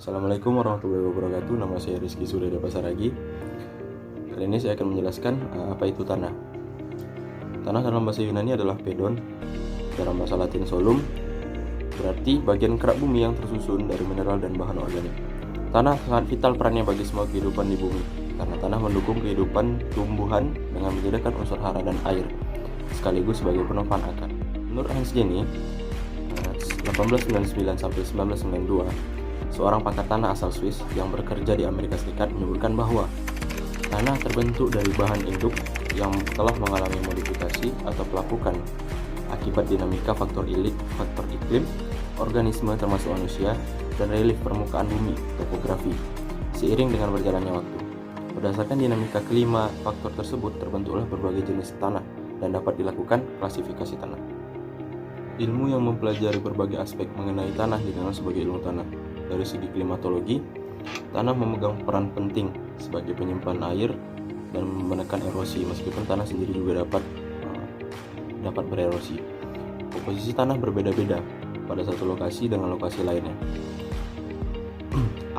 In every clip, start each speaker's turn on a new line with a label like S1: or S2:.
S1: Assalamualaikum warahmatullahi wabarakatuh. Nama saya Rizky Suryada Pasaragi. Kali ini saya akan menjelaskan apa itu tanah. Tanah dalam bahasa Yunani adalah pedon, dalam bahasa Latin solum, berarti bagian kerak bumi yang tersusun dari mineral dan bahan organik. Tanah sangat vital perannya bagi semua kehidupan di bumi, karena tanah mendukung kehidupan tumbuhan dengan menyediakan unsur hara dan air, sekaligus sebagai penopang akar. Menurut Hans Jenny, 1899 sampai 1992, seorang pakar tanah asal Swiss yang bekerja di Amerika Serikat menyebutkan bahwa tanah terbentuk dari bahan induk yang telah mengalami modifikasi atau pelapukan akibat dinamika faktor iklim, organisme termasuk manusia, dan relief permukaan bumi, topografi, seiring dengan berjalannya waktu. Berdasarkan dinamika kelima faktor tersebut terbentuklah berbagai jenis tanah dan dapat dilakukan klasifikasi tanah. Ilmu yang mempelajari berbagai aspek mengenai tanah dikenal sebagai ilmu tanah. Dari segi klimatologi, tanah memegang peran penting sebagai penyimpan air dan menekan erosi, meskipun tanah sendiri juga dapat bererosi. Komposisi tanah berbeda-beda pada satu lokasi dengan lokasi lainnya.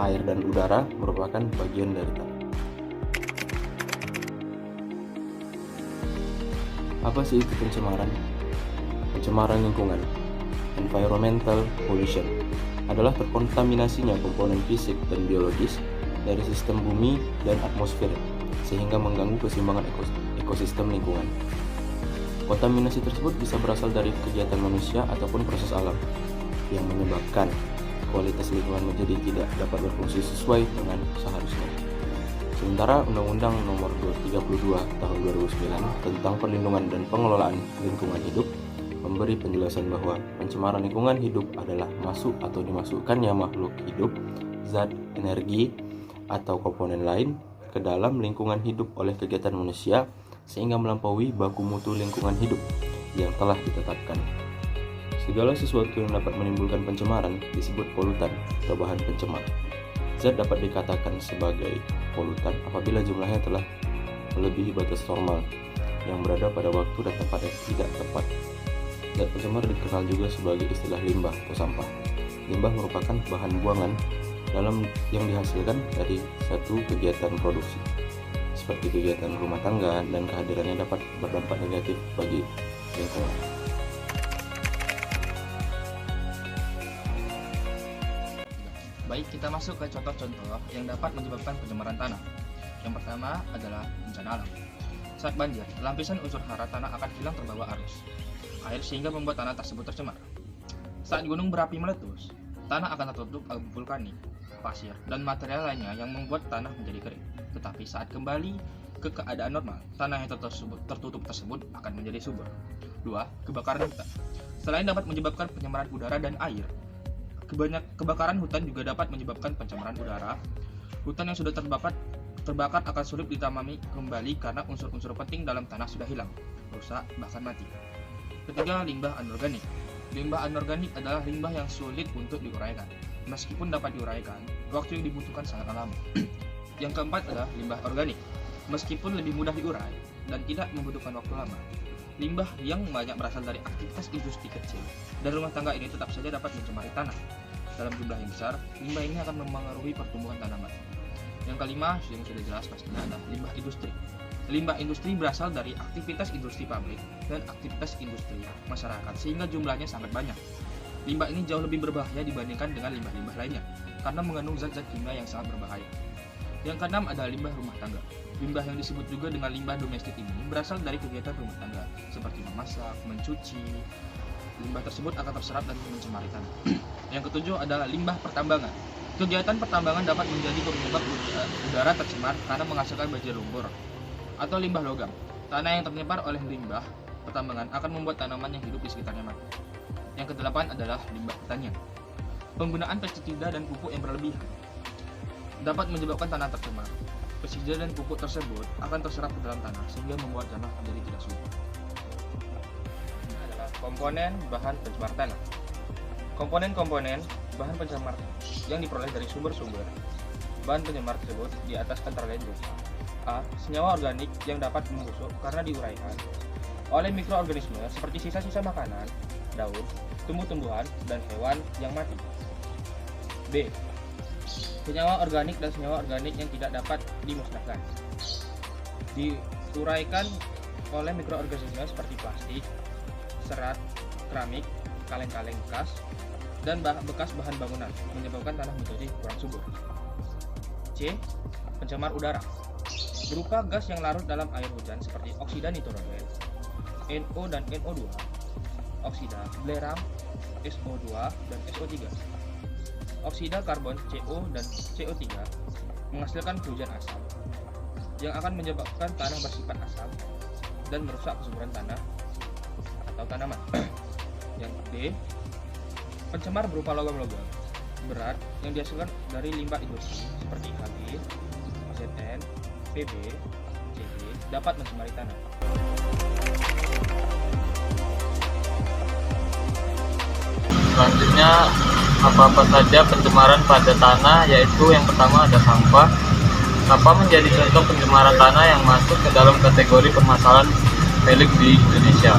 S1: Air dan udara merupakan bagian dari tanah. Apa sih itu pencemaran? Pencemaran lingkungan, environmental pollution, adalah terkontaminasinya komponen fisik dan biologis dari sistem bumi dan atmosfer sehingga mengganggu keseimbangan ekosistem lingkungan. Kontaminasi tersebut bisa berasal dari kegiatan manusia ataupun proses alam yang menyebabkan kualitas lingkungan menjadi tidak dapat berfungsi sesuai dengan seharusnya. Sementara Undang-Undang Nomor 32 Tahun 2009 tentang Perlindungan dan Pengelolaan Lingkungan Hidup memberi penjelasan bahwa pencemaran lingkungan hidup adalah masuk atau dimasukkannya makhluk hidup, zat, energi, atau komponen lain ke dalam lingkungan hidup oleh kegiatan manusia sehingga melampaui baku mutu lingkungan hidup yang telah ditetapkan. Segala sesuatu yang dapat menimbulkan pencemaran disebut polutan atau bahan pencemar. Zat dapat dikatakan sebagai polutan apabila jumlahnya telah melebihi batas normal yang berada pada waktu dan tempat yang tidak tepat. Zat pencemar dikenal juga sebagai istilah limbah atau sampah. Limbah merupakan bahan buangan yang dihasilkan dari satu kegiatan produksi, seperti kegiatan rumah tangga, dan kehadirannya dapat berdampak negatif bagi lingkungan.
S2: Baik, kita masuk ke contoh-contoh yang dapat menyebabkan pencemaran tanah. Yang pertama adalah bencana alam. Saat banjir, lapisan unsur hara tanah akan hilang terbawa arus air sehingga membuat tanah tersebut tercemar. Saat gunung berapi meletus, tanah akan tertutup abu vulkanik, pasir, dan material lainnya yang membuat tanah menjadi kering. Tetapi saat kembali ke keadaan normal, tanah yang tertutup tersebut akan menjadi subur. 2. Kebakaran hutan. Selain dapat menyebabkan pencemaran udara dan air, kebakaran hutan juga dapat menyebabkan pencemaran udara. Hutan yang sudah terbakar akan sulit ditanami kembali karena unsur-unsur penting dalam tanah sudah hilang, rusak, bahkan mati. Ketiga, limbah anorganik. Limbah anorganik adalah limbah yang sulit untuk diuraikan. Meskipun dapat diuraikan, waktu yang dibutuhkan sangat lama. Yang keempat adalah limbah organik. Meskipun lebih mudah diurai dan tidak membutuhkan waktu lama, limbah yang banyak berasal dari aktivitas industri kecil dan rumah tangga ini tetap saja dapat mencemari tanah. Dalam jumlah yang besar, limbah ini akan mempengaruhi pertumbuhan tanaman. Yang kelima, yang sudah jelas pastinya adalah limbah industri. Limbah industri berasal dari aktivitas industri pabrik dan aktivitas industri masyarakat sehingga jumlahnya sangat banyak. Limbah ini jauh lebih berbahaya dibandingkan dengan limbah-limbah lainnya karena mengandung zat-zat kimia yang sangat berbahaya. Yang keenam adalah limbah rumah tangga. Limbah yang disebut juga dengan limbah domestik ini berasal dari kegiatan rumah tangga seperti memasak, mencuci. Limbah tersebut akan terserap dan mencemari tanah. Yang ketujuh adalah limbah pertambangan. Kegiatan pertambangan dapat menjadi penyebab udara tercemar karena menghasilkan bajir lumpur atau limbah logam. Tanah yang tercemar oleh limbah pertambangan akan membuat tanaman yang hidup di sekitarnya mati. Yang kedelapan adalah limbah pertanian. Penggunaan pestisida dan pupuk yang berlebihan dapat menyebabkan tanah tercemar. Pestisida dan pupuk tersebut akan terserap ke dalam tanah sehingga membuat tanah menjadi tidak subur. Ini adalah komponen bahan pencemar tanah. Komponen-komponen bahan pencemar yang diperoleh dari sumber-sumber bahan pencemar tersebut di atas antara lain A. Senyawa organik yang dapat membusuk karena diuraikan oleh mikroorganisme seperti sisa-sisa makanan, daun, tumbuh-tumbuhan, dan hewan yang mati. B. senyawa organik dan senyawa organik yang tidak dapat dimusnahkan. Diuraikan oleh mikroorganisme seperti plastik, serat, keramik, kaleng-kaleng bekas, dan bekas bahan bangunan, menyebabkan tanah menjadi kurang subur. C. Pencemar udara berupa gas yang larut dalam air hujan seperti oksida nitrogen, NO dan NO2, oksida belerang, SO2 dan SO3. Oksida karbon CO dan CO3 menghasilkan hujan asam yang akan menyebabkan tanah bersifat asam dan merusak kesuburan tanah atau tanaman. Yang D. Pencemar berupa logam-logam berat yang dihasilkan dari limbah industri seperti HB, ZN, PB, CB dapat mencemari tanah.
S3: Selanjutnya, apa-apa saja pencemaran pada tanah, yaitu yang pertama ada sampah. Sampah menjadi contoh pencemaran tanah yang masuk ke dalam kategori permasalahan sepele di Indonesia.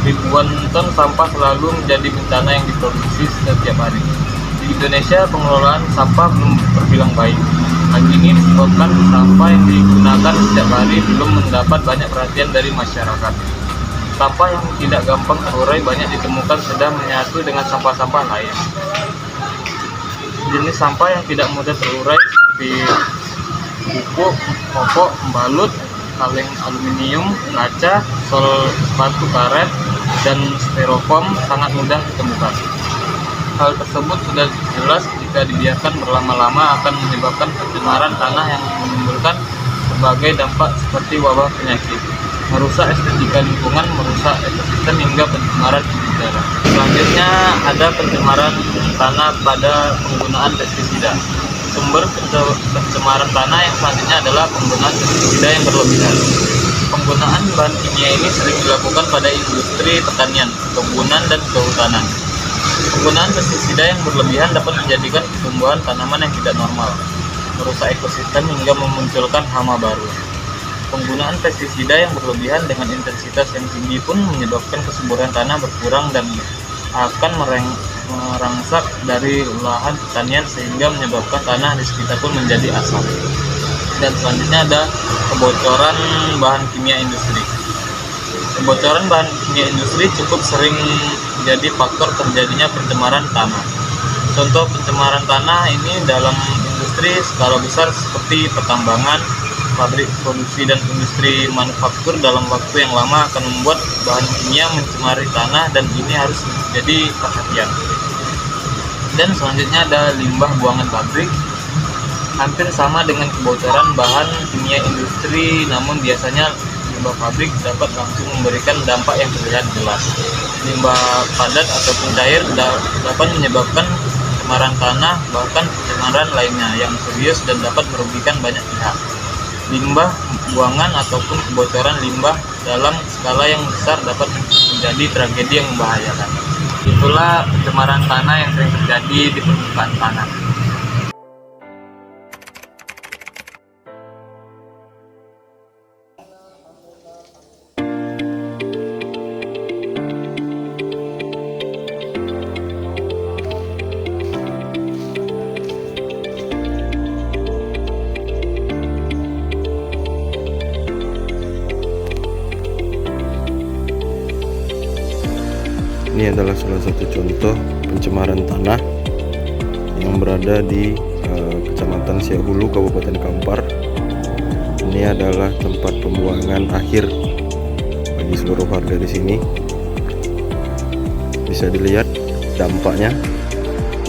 S3: Ribuan ton sampah selalu menjadi bencana yang diproduksi setiap hari. Di Indonesia, pengelolaan sampah belum terbilang baik. Hal ini disebabkan sampah yang digunakan setiap hari belum mendapat banyak perhatian dari masyarakat. Sampah yang tidak gampang terurai banyak ditemukan sudah menyatu dengan sampah-sampah lain. Jenis sampah yang tidak mudah terurai seperti pupuk, popok, pembalut, kaleng aluminium, kaca, sol batu karet, dan styrofoam sangat mudah ditemukan. Hal tersebut sudah jelas jika dibiarkan berlama-lama akan menyebabkan pencemaran tanah yang menimbulkan berbagai dampak seperti wabah penyakit, merusak estetika lingkungan, merusak ekosistem hingga pencemaran udara. Selanjutnya ada pencemaran tanah pada penggunaan pestisida. Sumber pencemaran tanah yang selanjutnya adalah penggunaan pestisida yang berlebihan. Penggunaan bahan kimia ini sering dilakukan pada industri pertanian, perkebunan, dan kehutanan. Penggunaan pestisida yang berlebihan dapat menjadikan pertumbuhan tanaman yang tidak normal, merusak ekosistem hingga memunculkan hama baru. Penggunaan pestisida yang berlebihan dengan intensitas yang tinggi pun menyebabkan kesuburan tanah berkurang dan akan merangsek dari lahan pertanian sehingga menyebabkan tanah di sekitar pun menjadi asam. Dan selanjutnya ada kebocoran bahan kimia industri. Kebocoran bahan kimia industri cukup sering menjadi faktor terjadinya pencemaran tanah. Contoh pencemaran tanah ini dalam industri skala besar seperti pertambangan, pabrik produksi, dan industri manufaktur dalam waktu yang lama akan membuat bahan kimia mencemari tanah dan ini harus menjadi perhatian. Dan selanjutnya ada limbah buangan pabrik. Hampir sama dengan kebocoran bahan kimia industri, namun biasanya limbah pabrik dapat langsung memberikan dampak yang terlihat jelas. Limbah padat ataupun cair dapat menyebabkan pencemaran tanah, bahkan pencemaran lainnya yang serius dan dapat merugikan banyak pihak. Limbah buangan ataupun kebocoran limbah dalam skala yang besar dapat menjadi tragedi yang membahayakan. Itulah pencemaran tanah yang sering terjadi di permukaan tanah.
S1: Ini adalah salah satu contoh pencemaran tanah yang berada di Kecamatan Siahulu, Kabupaten Kampar. Ini adalah tempat pembuangan akhir bagi seluruh warga di sini. Bisa dilihat dampaknya,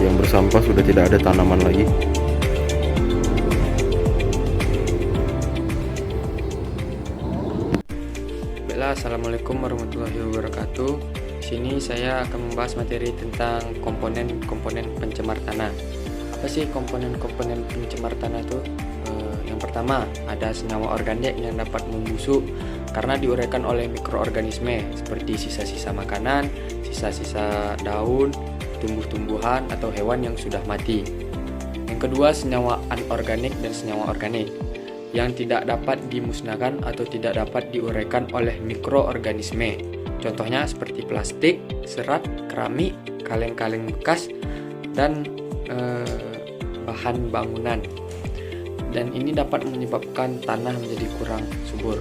S1: yang bersampah sudah tidak ada tanaman lagi.
S4: Baiklah, assalamualaikum warahmatullahi wabarakatuh. Sini saya akan membahas materi tentang komponen-komponen pencemar tanah. Apa sih komponen-komponen pencemar tanah itu? Yang pertama ada senyawa organik yang dapat membusuk karena diuraikan oleh mikroorganisme seperti sisa-sisa makanan, sisa-sisa daun, tumbuh-tumbuhan atau hewan yang sudah mati. Yang kedua senyawa anorganik dan senyawa organik yang tidak dapat dimusnahkan atau tidak dapat diuraikan oleh mikroorganisme. Contohnya seperti plastik, serat, keramik, kaleng-kaleng bekas, dan bahan bangunan, dan ini dapat menyebabkan tanah menjadi kurang subur.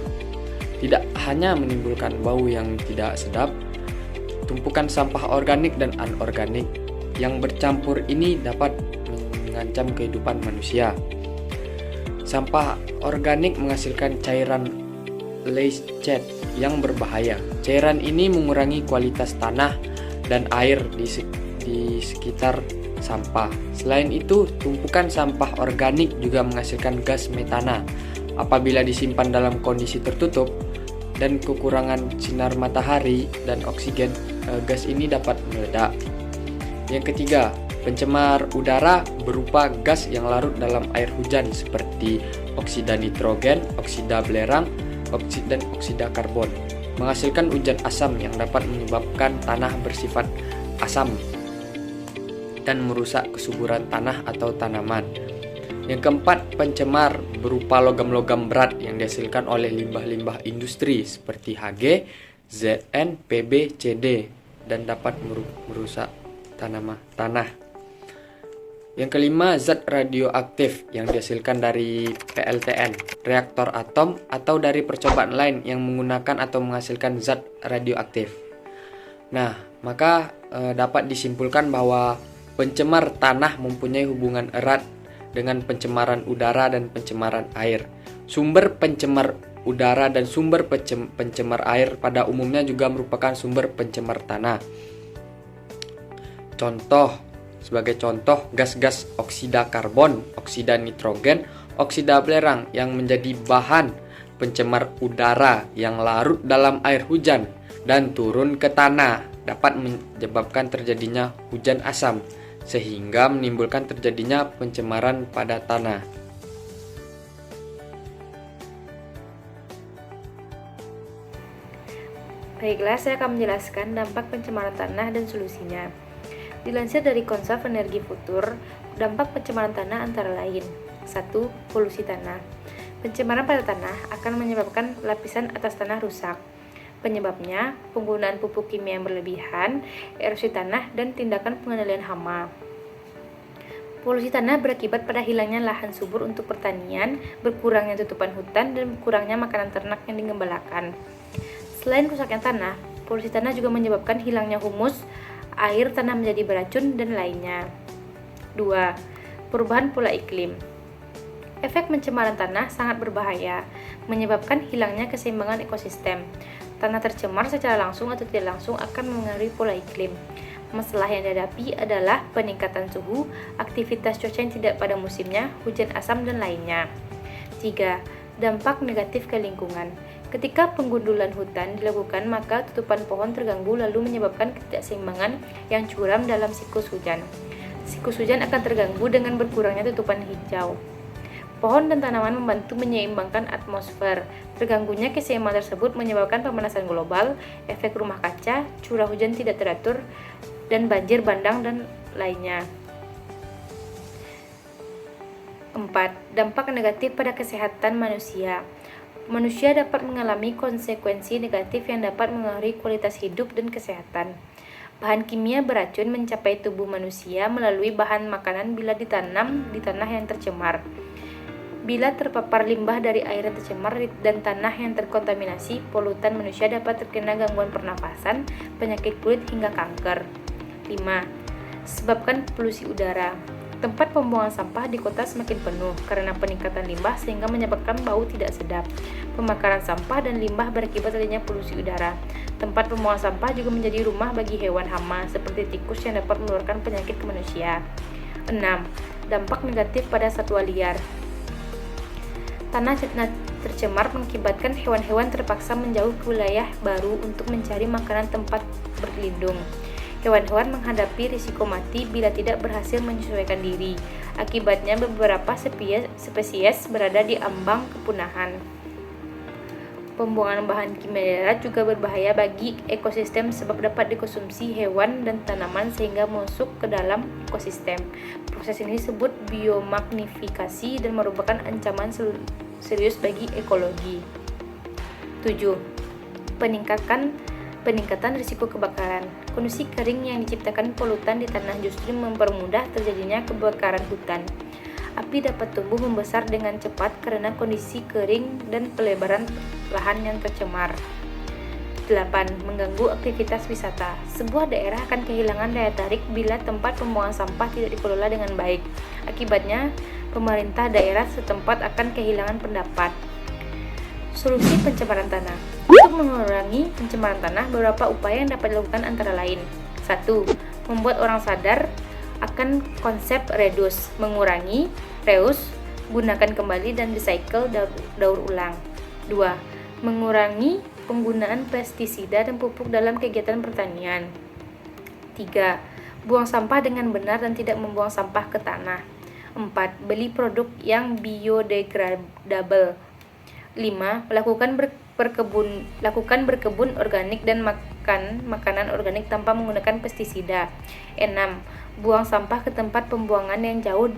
S4: Tidak hanya menimbulkan bau yang tidak sedap, tumpukan sampah organik dan anorganik yang bercampur ini dapat mengancam kehidupan manusia. Sampah organik menghasilkan cairan leachate yang berbahaya. Cairan ini mengurangi kualitas tanah dan air di sekitar sampah. Selain itu, tumpukan sampah organik juga menghasilkan gas metana. Apabila disimpan dalam kondisi tertutup dan kekurangan sinar matahari dan oksigen, gas ini dapat meledak. Yang ketiga, pencemar udara berupa gas yang larut dalam air hujan seperti oksida nitrogen, oksida belerang, dan oksida karbon, menghasilkan hujan asam yang dapat menyebabkan tanah bersifat asam dan merusak kesuburan tanah atau tanaman. Yang keempat, pencemar berupa logam-logam berat yang dihasilkan oleh limbah-limbah industri seperti Hg, Zn, Pb, Cd dan dapat merusak tanah. Yang kelima, zat radioaktif yang dihasilkan dari PLTN, reaktor atom, atau dari percobaan lain yang menggunakan atau menghasilkan zat radioaktif. Nah, maka dapat disimpulkan bahwa pencemar tanah mempunyai hubungan erat dengan pencemaran udara dan pencemaran air. Sumber pencemar udara dan sumber pencemar air pada umumnya juga merupakan sumber pencemar tanah. Sebagai contoh, gas-gas oksida karbon, oksida nitrogen, oksida belerang yang menjadi bahan pencemar udara yang larut dalam air hujan dan turun ke tanah dapat menyebabkan terjadinya hujan asam, sehingga menimbulkan terjadinya pencemaran pada tanah.
S5: Baiklah, saya akan menjelaskan dampak pencemaran tanah dan solusinya. Dilansir dari Konsep Energi Futur, dampak pencemaran tanah antara lain: 1. Polusi tanah. Pencemaran pada tanah akan menyebabkan lapisan atas tanah rusak. Penyebabnya, penggunaan pupuk kimia yang berlebihan, erosi tanah, dan tindakan pengendalian hama. Polusi tanah berakibat pada hilangnya lahan subur untuk pertanian, berkurangnya tutupan hutan, dan berkurangnya makanan ternak yang digembalakan. Selain rusaknya tanah, polusi tanah juga menyebabkan hilangnya humus, air tanah menjadi beracun, dan lainnya. 2. Perubahan pola iklim. Efek pencemaran tanah sangat berbahaya, menyebabkan hilangnya keseimbangan ekosistem. Tanah tercemar secara langsung atau tidak langsung akan mengaruhi pola iklim. Masalah yang dihadapi adalah peningkatan suhu, aktivitas cuaca yang tidak pada musimnya, hujan asam, dan lainnya. 3. Dampak negatif ke lingkungan. Ketika penggundulan hutan dilakukan, maka tutupan pohon terganggu lalu menyebabkan ketidakseimbangan yang curam dalam siklus hujan. Siklus hujan akan terganggu dengan berkurangnya tutupan hijau. Pohon dan tanaman membantu menyeimbangkan atmosfer. Terganggunya keseimbangan tersebut menyebabkan pemanasan global, efek rumah kaca, curah hujan tidak teratur, dan banjir bandang dan lainnya. 4. Dampak negatif pada kesehatan manusia. Manusia dapat mengalami konsekuensi negatif yang dapat mengaruhi kualitas hidup dan kesehatan. Bahan kimia beracun mencapai tubuh manusia melalui bahan makanan bila ditanam di tanah yang tercemar. Bila terpapar limbah dari air yang tercemar dan tanah yang terkontaminasi polutan, manusia dapat terkena gangguan pernafasan, penyakit kulit, hingga kanker. 5. Sebabkan polusi udara. Tempat pembuangan sampah di kota semakin penuh karena peningkatan limbah sehingga menyebabkan bau tidak sedap. Pembakaran sampah dan limbah berakibat adanya polusi udara. Tempat pembuangan sampah juga menjadi rumah bagi hewan hama seperti tikus yang dapat menularkan penyakit ke manusia. 6. Dampak negatif pada satwa liar. Tanah tercemar mengakibatkan hewan-hewan terpaksa menjauh ke wilayah baru untuk mencari makanan tempat berlindung. Hewan-hewan menghadapi risiko mati bila tidak berhasil menyesuaikan diri. Akibatnya beberapa spesies berada di ambang kepunahan. Pembuangan bahan kimia darat juga berbahaya bagi ekosistem sebab dapat dikonsumsi hewan dan tanaman sehingga masuk ke dalam ekosistem. Proses ini disebut biomagnifikasi dan merupakan ancaman serius bagi ekologi. 7. Peningkatan risiko kebakaran. Kondisi kering yang diciptakan polutan di tanah justru mempermudah terjadinya kebakaran hutan. Api dapat tumbuh membesar dengan cepat karena kondisi kering dan pelebaran lahan yang tercemar. 8. Mengganggu aktivitas wisata. Sebuah daerah akan kehilangan daya tarik bila tempat pembuangan sampah tidak dikelola dengan baik. Akibatnya, pemerintah daerah setempat akan kehilangan pendapat. Solusi pencemaran tanah. Untuk mengurangi pencemaran tanah, beberapa upaya yang dapat dilakukan antara lain. 1. Membuat orang sadar akan konsep reduce, mengurangi, reuse, gunakan kembali dan recycle daur ulang. 2. Mengurangi penggunaan pestisida dan pupuk dalam kegiatan pertanian. 3. Buang sampah dengan benar dan tidak membuang sampah ke tanah. 4. Beli produk yang biodegradable. 5. Lakukan berkebun organik dan makan makanan organik tanpa menggunakan pestisida. 6. Buang sampah ke tempat pembuangan yang jauh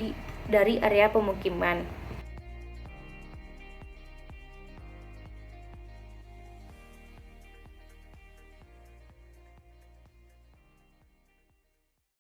S5: dari area pemukiman.